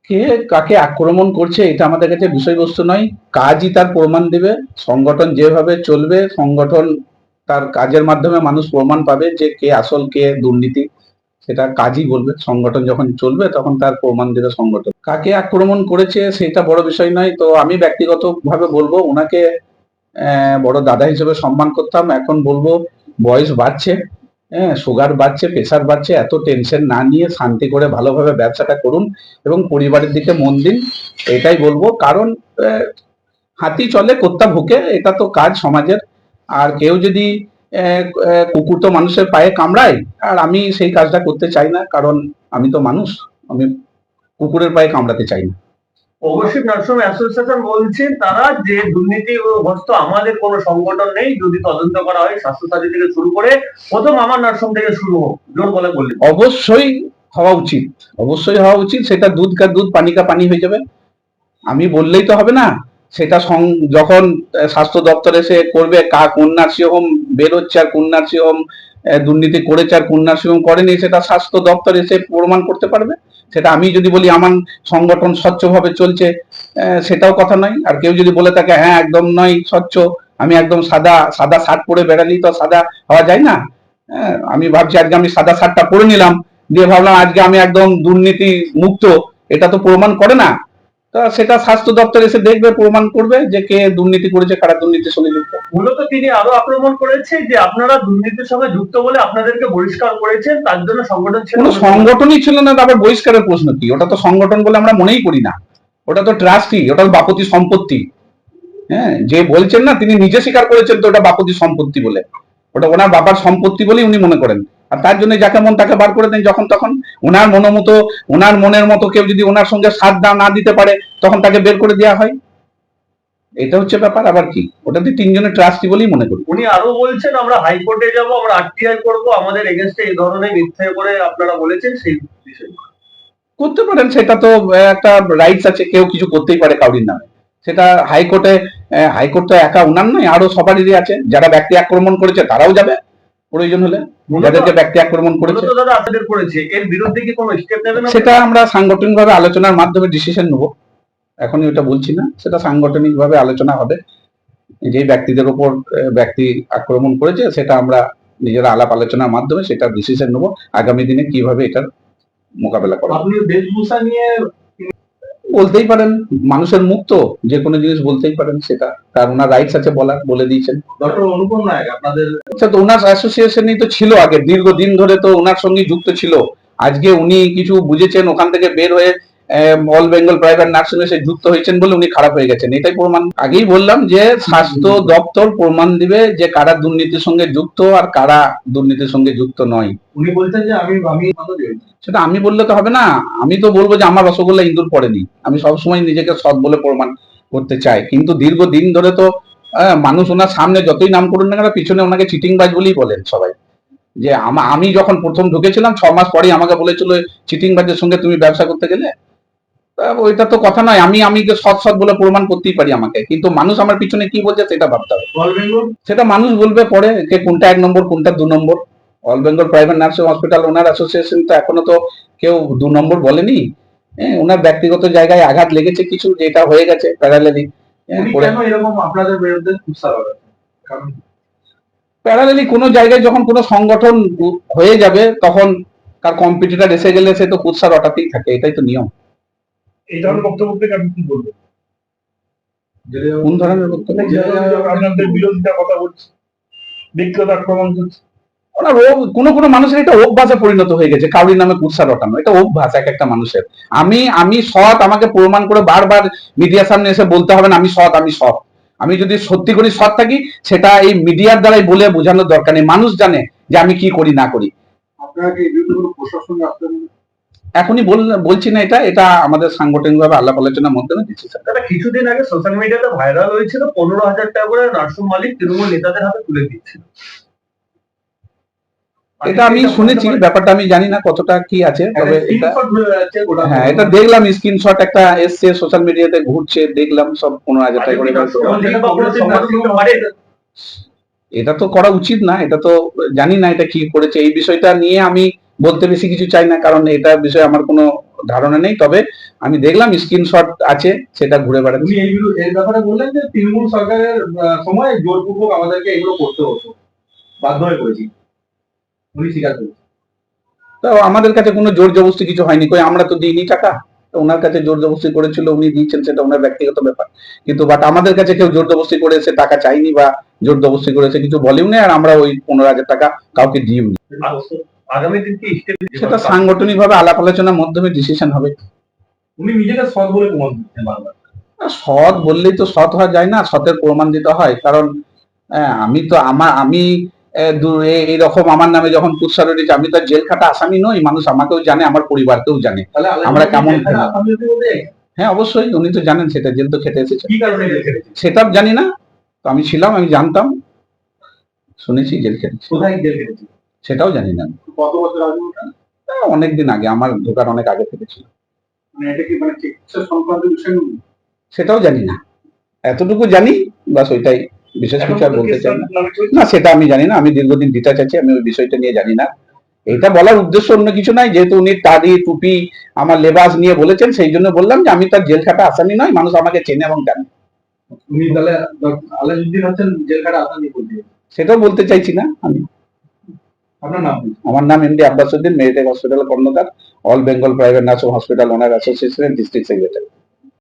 কে কাকে আক্রমণ করছে এটা আমাদের কাছে বিষয়বস্তু নয়, কাজই তার প্রমাণ দেবে। সংগঠন যেভাবে চলবে, সংগঠন তার কাজের মাধ্যমে মানুষ প্রমাণ পাবে যে কে আসল কে দুর্নীতি, সেটা কাজই বলবে। সংগঠন যখন চলবে তখন তার প্রমাণ দেবে সংগঠন। কাকে আক্রমণ করেছে সেটা বড় বিষয় নয়। তো আমি ব্যক্তিগতভাবে বলবো ওনাকে বড় দাদা হিসেবে সম্মান করতাম। এখন বলবো বয়স বাড়ছে, হ্যাঁ, সুগার বাড়ছে, প্রেশার বাড়ছে, এত টেনশন না নিয়ে শান্তি করে ভালোভাবে ব্যবসাটা করুন এবং পরিবারের দিকে মন দিন, এটাই বলবো। কারণ হাতি চলে কুত্তা ভুকে, এটা তো কাজ সমাজের। আর কেউ যদি কুকুর তো মানুষের পায়ে কামড়ায়, আর আমি সেই কাজটা করতে চাই না, কারণ আমি তো মানুষ, আমি কুকুরের পায়ে কামড়াতে চাই না। অবশ্যই নার্সিং অ্যাসোসিয়েশন বলছেন তারা যে দুর্নীতিগ্রস্ত আমাদের কোনো সংগঠন নেই, যদি তদন্ত করা হয় স্বাস্থ্যসাথী থেকে শুরু করে প্রথম আমার নার্সিং থেকে শুরু হোক, জোর বলে বললেন। অবশ্যই হওয়া উচিত, অবশ্যই হওয়া উচিত। সেটা দুধ কা দুধ পানি কা পানি হয়ে যাবে। আমি বললেই তো হবে না, সেটা যখন স্বাস্থ্য দপ্তর এসে করবে কোন নার্সিং হোম বেরোচ্ছে আর কোন নার্সিং হোম দুর্নীতি করেছে আর কোন নার্সিং হোম করেনি, সেটা স্বাস্থ্য দপ্তর এসে প্রমাণ করতে পারবে। সেটা আমি যদি বলি আমার সংগঠন স্বচ্ছভাবে চলছে, সেটাও কথা নয়। আর কেউ যদি বলে থাকে হ্যাঁ একদম নয় স্বচ্ছ, আমি একদম সাদা সাদা শার্ট পরে বেড়ালি তো সাদা হওয়া যায় না। আমি ভাবছি আজকে আমি সাদা শার্টটা পরে নিলাম, দিয়ে ভাবলাম আজকে আমি একদম দুর্নীতি মুক্ত, এটা তো প্রমাণ করে না। তা সেটা স্বাস্থ্য দপ্তর এসে দেখবে, প্রমাণ করবে যে কে দুর্নীতি করেছে, কারা দুর্নীতির সঙ্গে যুক্ত। মূলত তিনি আরো আক্রমণ করেছে যে আপনারা দুর্নীতির সঙ্গে যুক্ত বলে আপনাদেরকে বহিষ্কার করেছেন, তার জন্য সংগঠন ছিল। কোনো সংগঠনই ছিল না, আবার বহিষ্কারের প্রশ্ন কি? ওটা তো সংগঠন বলে আমরা মনেই করি না, ওটা তো ট্রাস্টি, ওটা বাপতি সম্পত্তি। হ্যাঁ, যে বলছেন না তিনি নিজে স্বীকার করেছেন তো ওটা বাপতি সম্পত্তি বলে, ওটা ওনার বাবার সম্পত্তি বলেই উনি মনে করেন। আর তার জন্য যাকে মন তাকে বার করে দেন যখন তখন। ওনার মনোমতো, ওনার মনের মতো কেউ যদি ওনার সঙ্গে সাথ না দিতে পারে তখন তাকে বের করে দেওয়া হয়। এটা হচ্ছে ব্যাপার। আবার কি, ওটাতে তিনজনের ট্রাস্টি বলেই মনে করি। উনি আরো বলছেন আমরা হাইকোর্টে যাব, আমরা আরটিআই করব, আমাদের এগেইনস্টে এই ধরনের মিথ্যে করে আপনারা বলেছেন, সেই বিষয়ে করতে পারেন, সেটা তো একটা রাইটস আছে, কেউ কিছু করতেই পারে কাউরির নামে। সেটা হাইকোর্টে, হাইকোর্ট তো একা উনার নয়, আরো সবারই আছে। যারা ব্যক্তি আক্রমণ করেছে তারাও যাবে প্রয়োজন হলে, যাদেরকে ব্যক্তি আক্রমণ করেছে। দাদা আপনাদের করেছে, এর বিরুদ্ধে কি কোনো স্টেপ নেবেন? সেটা আমরা সাংগঠনিকভাবে আলোচনার মাধ্যমে ডিসিশন নেব, এখনই ওটা বলছি না। সেটা সাংগঠনিকভাবে আলোচনা হবে, যে ব্যক্তিদের উপর ব্যক্তি আক্রমণ করেছে সেটা আমরা নিজেরা আলাপ আলোচনার মাধ্যমে সেটা ডিসিশন নেব আগামী দিনে কিভাবে এটার মোকাবেলা করা। আপনি বেশভূষা নিয়ে বলতেই পারেন, মানুষের মুখ তো, যে কোনো জিনিস বলতেই পারেন, সেটা তার ওনার রাইটস আছে বলার, বলে দিয়েছেন। ডক্টর অনুপম নায়ক আপনাদের আচ্ছা, তো ওনার অ্যাসোসিয়েশনই তো ছিল আগে, দীর্ঘদিন ধরে তো ওনার সঙ্গে যুক্ত ছিল। আজকে উনি কিছু বুঝেছেন, ওখান থেকে বের হয়ে অল বেঙ্গল প্রাইভেট নার্সিং এ যুক্ত হয়েছেন বলে উনি খারাপ হয়ে গেছেন, এটাই প্রমাণ। আগেই বললাম যে স্বাস্থ্য দপ্তর প্রমাণ দিবে যে কারা দুর্নীতির সঙ্গে যুক্ত আর কারা দুর্নীতির সঙ্গে যুক্ত নয়। উনি বলছেন যে আমি সেটা আমি বললে তো হবে না। আমি তো বলবো যে আমার রসগোল্লা ইঁদুর পড়েনি। আমি সবসময় নিজেকে সৎ বলে প্রমাণ করতে চাই, কিন্তু দীর্ঘদিন ধরে তো মানুষ ওনার সামনে যতই নাম করুন না কেন, পিছনে ওনাকে চিটিংবাজ বলেই বলেন সবাই। যে আমি যখন প্রথম ঢুকেছিলাম 6 মাস পরেই আমাকে বলেছিল চিটিংবাজের সঙ্গে তুমি ব্যবসা করতে গেলে। ওইটা তো কথা নয়। আমি সৎ সৎ বলে প্রমাণ করতেই পারি আমাকে, কিন্তু মানুষ আমার পিছনে কি বলছে সেটা ভাবতে হবে। সেটা মানুষ বলবে পরে যে কোনটা 1 নম্বর কোনটা 2 নম্বর। All Bengal private nursing hospital owner association তো এখনো তো কেউ 2 নম্বর বলেনি। ওনার ব্যক্তিগত জায়গায় আঘাত লেগেছে কিছু, যেটা হয়ে গেছে প্যারালালি। এরকম আপনাদের বিরুদ্ধে প্যারালালি কোনো জায়গায় যখন কোনো সংগঠন হয়ে যাবে তখন তার কম্পিটিটর এসে গেলে সে তো কুৎসা রটাতেই থাকে, এটাই তো নিয়ম। এই ধরনের বক্তব্য থেকে আপনি কি বলবেন? কোন ধরনের বক্তব্য? আপনাদের বিরোধিতা কথা বলছে, ব্যক্তিগত আক্রমণ করছে। কোনো কোনো মানুষের এটা অভ্যাসে পরিণত হয়ে গেছে, কাউরির নামে কুৎসা রটানো, এটা অভ্যাস এক একটা মানুষের। আমি সৎ, আমাকে প্রমাণ করে বারবার মিডিয়ার সামনে এসে বলতে হবে না আমি সৎ আমি সৎ। আমি যদি সত্যি করি সৎ থাকি, সেটা এই মিডিয়ার দ্বারাই বলে বোঝানোর দরকার নেই। মানুষ জানে যে আমি কি করি না করি। আপনারা কি বিভিন্ন প্রশাসন আসবেন? এখনই বলছি না, এটা আমাদের সাংগঠনিকভাবে আলাপ আলোচনার মাধ্যমে দিচ্ছি। দাদা কিছুদিন আগে সোশ্যাল মিডিয়াতে ভাইরাল হয়েছিল 15,000 টাকা করে নার্সিং মালিক তৃণমূল নেতাদের হাতে তুলে দিচ্ছিল। এটা আমি শুনেছি, ব্যাপারটা আমি জানি না কতটা কি আছে, তবে হ্যাঁ এটা দেখলাম স্ক্রিনশট একটা এসছে সোশ্যাল মিডিয়াতে ঘুরছে, দেখলাম সব 15,000 টাকা করে। এটা তো করা উচিত না, এটা তো জানি না এটা কি করেছে। এই বিষয়টা নিয়ে আমি বলতে বেশি কিছু চাই না, কারণ এটা বিষয়ে আমার কোনো ধারণা নেই। তবে আমি দেখলাম স্ক্রিনশট আছে, সেটা ঘুরে বেড়াচ্ছে। উনি এই ব্যাপারে বললেন যে তৃণমূল সরকারের সময় জোরপূর্বক আমাদেরকে এগুলো করতে হতো, বাধ্য হয়ে করেছি, উনি স্বীকার করেছেন। তো আমাদের কাছে কোনো জোর জবরদস্তি কিছু হয়নি, কই আমরা তো দিইনি টাকা। তো ওনার কাছে জোর জবরদস্তি করেছিল, উনি দিয়েছেন, সেটা ওনার ব্যক্তিগত ব্যাপার। কিন্তু বাট আমাদের কাছে কেউ জোর জবরদস্তি করে এসে টাকা চাইনি বা জোর জবরদস্তি করেছে কিছু বলেও নেই, আর আমরা ওই 15,000 টাকা কাউকে দিইও নি। আগামী দিন কি স্টেপ সেটা সাংগঠনিক ভাবে আলাপ আলোচনার মাধ্যমে ডিসিশন হবে। উনি নিজেকে সৎ বলে প্রমাণ করছেন বারবার। সৎ বললেই তো সৎ হওয়া যায় না, সতের প্রমাণ দিতে হয়। কারণ আমি তো আমি এইরকম আমার নামে যখন কুৎসা রয়েছে, আমি তো আর জেল খাটা আসামি নই। মানুষ আমাকেও জানে, আমার পরিবারকেও জানে তাহলে আমরা কেমন আসামি হতে বলতে চাইছেন? হ্যাঁ অবশ্যই, উনি তো জানেন সেটা, জেল তো খেটে এসেছে। কি কারণে জেল খেটেছেন? সেটা জানি না, তো আমি ছিলাম, আমি জানতাম, শুনেছি জেল খেটেছে, কোথায় জেল খেটেছেন? সেটাও জানি না। কত বছর আগে ওটা? অনেকদিন আগে, আমার ঢোকার অনেক আগে থেকে ছিল। মানে এটা কি মানে চিকিৎসা সংক্রান্ত বিষয় নয়? সেটাও জানি না, এতটুকু জানি, বাস ওইটাই, বিশেষ কিছু আর বলতে চাই না। নামে চলছে? না সেটা আমি জানি না, আমি দীর্ঘদিন ডিটাচ আছি, আমি ওই বিষয়টা নিয়ে জানি না। এটা বলার উদ্দেশ্য অন্য কিছু নাই, যেহেতু উনি টাডি টুপি আমার লেবাস নিয়ে বলেছেন, সেই জন্য বললাম যে আমি তার জেল খাটা আসামি নয়, মানুষ আমাকে চেনে এবং জানে। উনি তাহলে আলাউদ্দিন হচ্ছেন জেল খাটা আসামি বলতে? সেটাও বলতে চাইছি না আমি। আপনার নাম কি? আমার নাম MD Abbas Uddin, Meritech hospital কর্ণধার, all Bengal private nursing hospital owner অ্যাসোসিয়েশনের ডিস্ট্রিক্ট সেক্রেটারি।